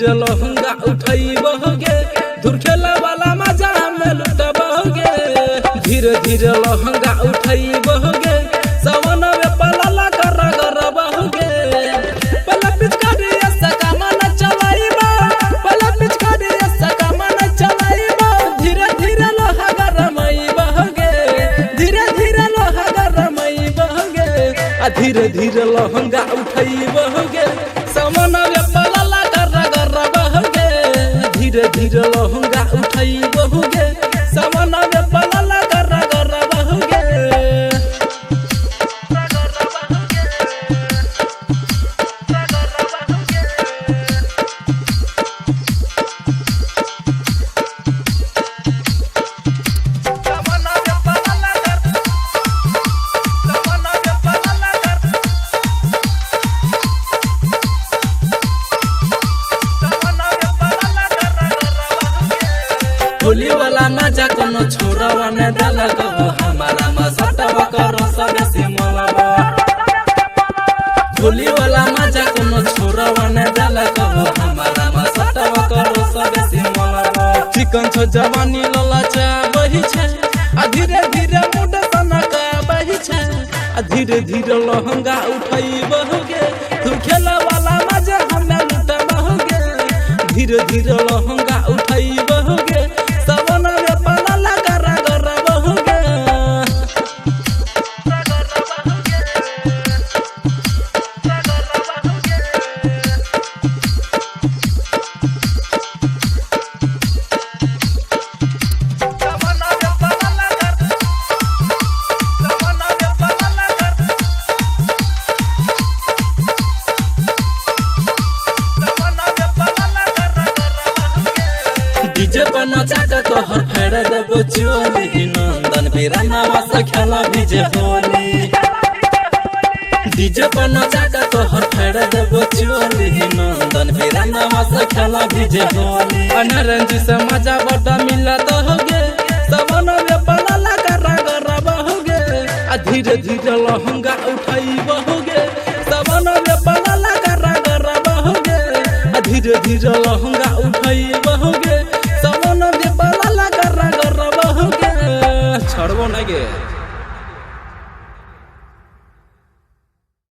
धीरे लहंगा उठाई बहोगे धुर खेला वाला मजा में लुटा बहोगे धीरे धीरे लहंगा उठाई बहोगे सवन में पलाला कर बहोगे पला पिचकारी ऐसा काम न चलाइबा पला पिचकारी ऐसा काम न चलाइबा धीरे धीरे लहंगा रमई बहोगे धीरे धीरे लहंगा रमई बहोगे धीरे धीरे लहंगा उठाई बहोगे सवन में पलाला कर बहोगे धीरे धीरे लहंगा उठाई बहोगे सवन में पलाला कर बहोगे होली वाला मजा कोनो छोरावा ने डाला कबो हमारा मसटवा करो सबे सिमलबा होली वाला मजा कोनो छोरावा ने डाला कबो हमारा मसटवा करो सबे सिमलबा चिकन छ जवानी ललाचा बही छे धीरे धीरे मुड सनका बही छे धीरे धीरे लहंगा उठाई बहोगे तू खेला वाला मजा हमें लुटा बहोगे धीरे धीरे लहंगा उठाई बहोगे सवन में पलाला कर बहोगे डीजे पर नचा के तोहर फेर देबो चोली नंदन बिराना वास खेला भिजे होली डीजे पर नचा के तोहर फेर देबो चोली नंदन बिराना वास खेला भिजे होली अनरंजी से मजा बड़ा मिला होगे सवन में पलाला कर बहोगे धीरे धीरे लहंगा उठाई बहोगे सवन में पलाला कर बहोगे धीरे धीरे लहंगा उठाई बहोगे सवन में पलाला कर बहोगे छड़बो ना गे।